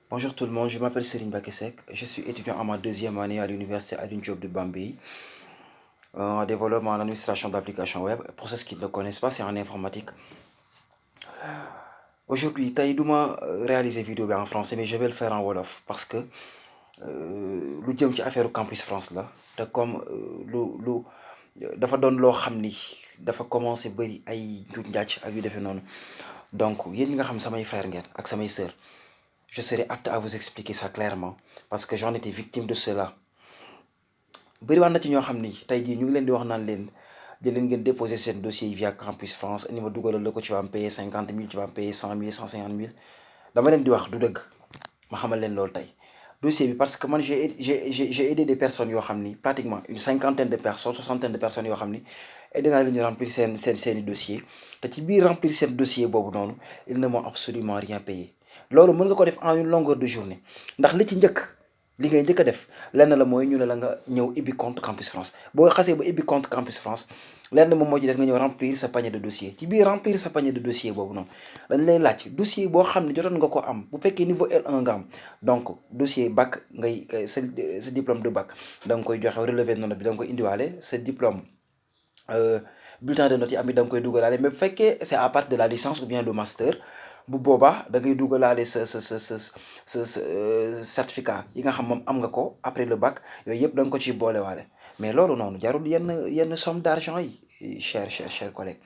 Bonjour tout le monde, je m'appelle Serigne Bakesek, je suis étudiant en ma deuxième année à l'université Alioune Diop de Bambey, en développement en administration d'applications web. Pour ceux qui ne le connaissent pas, c'est en informatique. Aujourd'hui, tey duma réaliser vidéo bi en français mais je vais le faire en wolof parce que lu jëm ci affaire Campus France la te comme dafa doon loo xam ni dafa commencé bëri ay njuuj njaaj ak yu defee noonu donc yéen ñi nga xam samay frère ngeen ak samay sœur je serai apte à vous expliquer ça clairement parce que j'en étais victime de cela. bëriwaan na ci ñoo xam ni tey jii ñu ngi leen di wax naan leen di leen ngeen déposer seen dossier yi via Campus France ni ma dugalal la ko tu vas me payer 50 000 tu vas me payer 100 000 150 000 dama leen di wax du dëgg ma xamal leen loolu tey dossier bi parce que man j'ai aidé des personnes yoo xam ni pratiquement une cinquantaine de personnes soixantaine de personnes yoo xam ni aidé naa leen ñu remplir seeni dossier te ci biir remplir seen dossier boobu noonu ils ne m'ont absolument rien payé loolu mën nga ko def en une longueur de journée ndax li ci njëkk li ngay njëkk a def lenn la mooy ñu ne la nga ñëw ibbi compte Campus France boo xasee ba ibbi compte Campus France lenn moom moo ci des nga ñëw remplir sa panier de dossier ci biir remplir sa panier de dossier boobu noonu dañ lay laaj dossier boo xam ne jotoon nga ko am bu fekkee niveau L1 nga am donc dossier bac sa diplôme de bac da nga koy joxe relevé de note bi da nga koy indiwaale sa diplôme bulletin de note yi am it da nga koy dugalaale mais bu fekkee c'est à partir de la licence ou bien le master bu boobaa da ngay dugalaale sa certificat yi nga xam moom am nga ko après le bac yooyu yëpp da nga ko ciy boolewaale mais loolu noonu jarul yenn somme d'argent yi cher collègue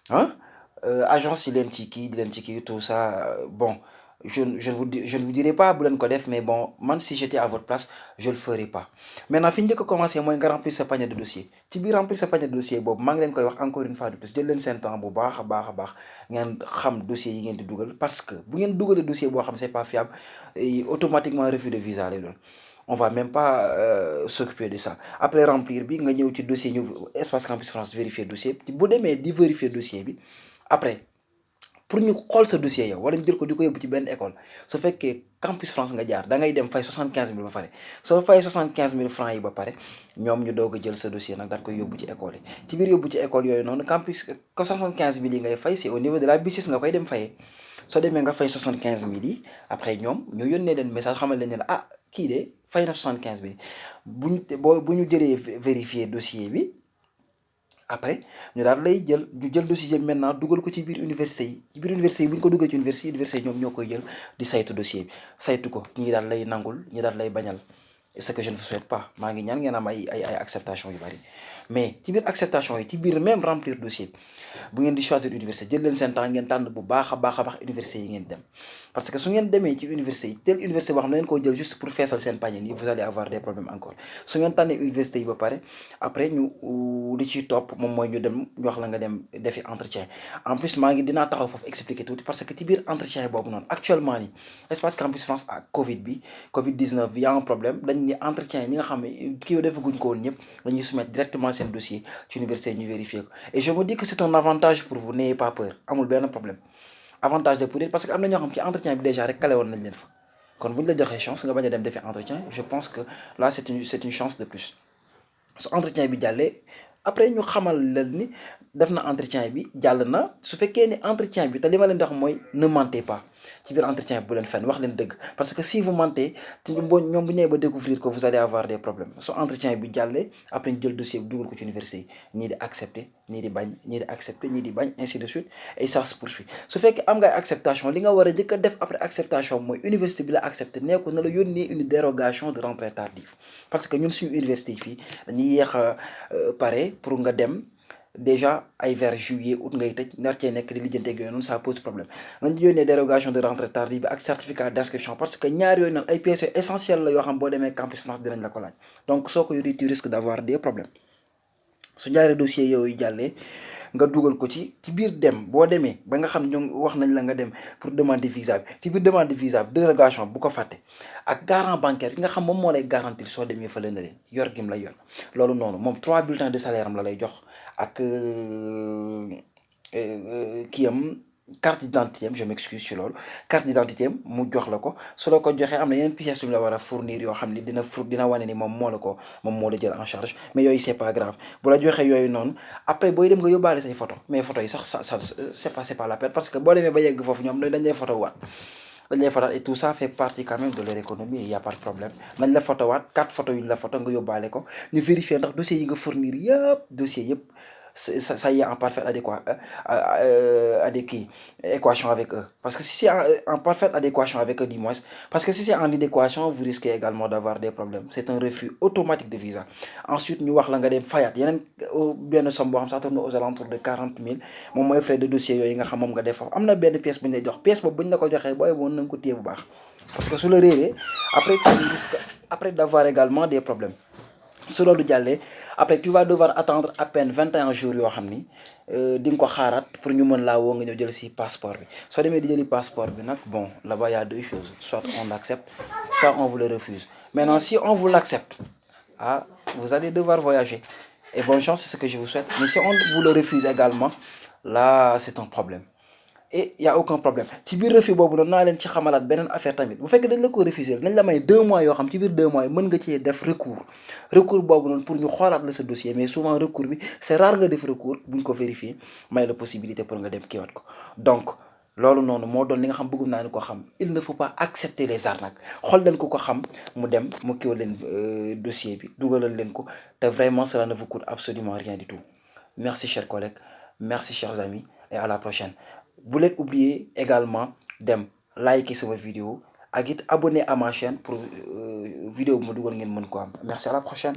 ah agence yi leen ci kii di leen ci kii tout ça bon je ne vous dirai pas bu leen ko def mais bon man si j'étais à votre place je le ferai pas maintenant fi ñu njëkk a commencé mooy nga remplir sa panier de dossier ci biir remplir sa panier de dossier boobu maa ngi leen koy wax encore une fois de plus jël leen seen temps bu baax a baax a baax ngeen xam dossier yi ngeen di dugal parce que bu ngeen dugalee dossier boo xam c'est pas fiable automatiquement refus de visa lay doon on va même pas s'occuper de ça après remplir bi nga ñëw ci dossier ñu espace Campus France vérifier dossier bu demee di vérifier dossier bi après pour ñu xool sa dossier yow wala ñu jël ko di ko yóbbu ci benn école su fekkee Campus France nga jaar da ngay dem fay 75 000 ba pare soo fay 75 000 francs yi ba pare ñoom ñu doog a jël sa dossier nag daal koy yóbbu ci école yi ci biir yóbbu ci école yooyu noonu campus ko 75 000 yi ngay fay c'est au niveau de la BICIS nga koy dem fayee soo demee nga fay 75 000 yi après ñoom ñu yónnee leen message xamal leen ne la ah kii de fay na 75 000 bu ñu jëlee vérifier dossier bi. après ñu daal lay jël dossier bi maintenant dugal ko ci biir université yi ci biir université yi bu ñu ko dugal ci université yi ñoom ñoo koy jël di saytu dossier bi saytu ko ñii daal lay nangul ñii daal lay bañal ce que je ne vous souhaite pas maa ngi ñaan ngeen am ay acceptation yu bari mais ci biir acceptation yi ci biir même remplir dossier bu ngeen di choisir université jël leen seen temps ngeen tànn bu baax a baax université yi ngeen dem parce que su ngeen demee ci université yi tel université boo xam ne ngeen koo jël juste pour feesal seen panier nii vous allez avoir des problèmes encore su ngeen tànnee université yi ba pare après ñu li ciy topp moom mooy ñu dem ñu wax la nga dem defi entretien en plus maa ngi dinaa taxaw foofu expliquer tuuti parce que ci biir entretien boobu noonu actuellement nii espace Campus France ak Covid bi Covid 19 bi y a un problème dañ ni entretien ñi nga xam ne kii defaguñ ko woon ñëpp dañuy soumettre directement seen dossier ci université ñu vérifier ko et je me dis que c'est un avantage pour vous n'ayez pas peur amul benn problème avantage de pour yéen parce que am na ñoo xam ci entretien bi déjà rek kale woon nañ leen fa kon bu ñu la joxee chance nga bañ a dem defi entretien je pense que là c'est une chance de plus su entretien bi jàllee après ñu xamal leen ni def na entretien bi jàll na su fekkee ni entretien bi te li ma leen di wax mooy ne mentez pas ci biir entretien bi bu leen fenn wax leen dëgg parce que si vous mentez te ñoom bu ñëwee ba découvrir que vous allez avoir des problèmes su entretien bi jàllee après ñu jël dossier bi dugal ko ci université yi ñii di accepter ñii di bañ ñii di accepter ñii di bañ ainsi de suite et ça se poursuit su fekkee am ngay acceptation li nga war a njëkk a def après acceptation mooy université bi la accepter nee ko na la yónnee une dérogation de rentrée tardive parce que ñun suñu université yi fii dañuy yéex a pare pour nga dem déjà ay vers juillet août ngay tëj nar cee nekk di lijjanteeg yooyu noonu ça pose problème nañ yónnee dérogation de rentrée tardive bi ak certificat d'inscription parce que ñaar yooyu noonu ay pièces essentielles la yoo xam boo demee Campus France dinañ la ko laaj donc soo ko yore tu risques d'avoir des problèmes su ñaari dossiers yooyu jàllee nga dugal ko ci biir dem boo demee ba nga xam ñoom wax nañ la nga dem pour demander visa bi ci biir demande visa bi dérogation bu ko fàtte ak garant bancaire bi nga xam moom moo lay garantir soo demee fële na leen yor gim lay yor loolu noonu moom 3 bulletins de salaire am la lay jox ak kii am carte d'identité am je m'excuse ci loolu carte d'identité am mu jox la ko su la ko joxee am na yeneen pièces yu mu la war a fournir yoo xam ni dina wane ni moom moo la jël en charge mais yooyu c'est pas grave bu la joxee yooyu noonu après booy dem nga yóbbaale say photo mais photo yi sax ça c'est pas la peine parce que boo demee ba yegg foofu ñoom dañ lay photo waat dañ lay fotaat et tout ça fait partie quand même de leur économie, il y a pas de problème nañ la fotowaat 4 photos yu ñu la photo nga yóbbaale ko ñu vérifier ndax dossier yi nga fournir yëpp dossier yëpp ça y est en parfaite équation avec eux. Parce que si c'est en parfaite adéquation avec eux, du moins, parce que si c'est en adéquation, vous risquez également d'avoir des problèmes. C'est un refus automatique de visa. Ensuite, nous avons des fayat. Il y a bien somme boo xam sax tourne aux alentours de 40 000 moom mooy frais de dossier yooyu nga xam moom nga def am na benn pièce bu ñu lay jox pièce boobu bu ñu la ko joxee booy woon na nga ko téye bu baax parce que su la réeree après tu risques après d'avoir également des problèmes. su loolu jàllee après tu vas devoir attendre à peine 21 jours yoo xam ni di nga ko xaaraat pour ñu mën laa woo nga ñëw jël si passeport bi soo demee di jëli passeport bi nag bon là-bas y a deux choses soit on l'accepte soit on vous le refuse maintenant si on vous l'accepte ah vous allez devoir voyager et bonne chance c'est ce que je vous souhaite mais si on vous le refuse également là c'est un problème et y a aucun problème ci biir refus boobu noonu naa leen ci xamalaat beneen affaire tamit bu fekkee dañ la ko refuser nañ la may 2 mois yoo xam ci biir 2 mois yi mën nga cee def recours boobu noonu pour ñu xoolaat la sa dossier mais souvent recours bi c'est rare nga def recours buñ ko vérifier may la possibilité pour nga dem kiiwaat ko donc loolu noonu moo doon li nga xam bëggum naa ni ko xam il ne faut pas accepter les arnaques xool leen ko xam mu dem mu kiiwal leen dossier bi dugalal leen ko te vraiment cela ne vous coûte absolument rien du tout merci chers collègues merci chers amis et à la prochaine. Bu leen oublier également dem liker sama vidéo ak it abonner à ma chaîne pour vidéo bu ma dugal ngeen mën ko am merci à la prochaine.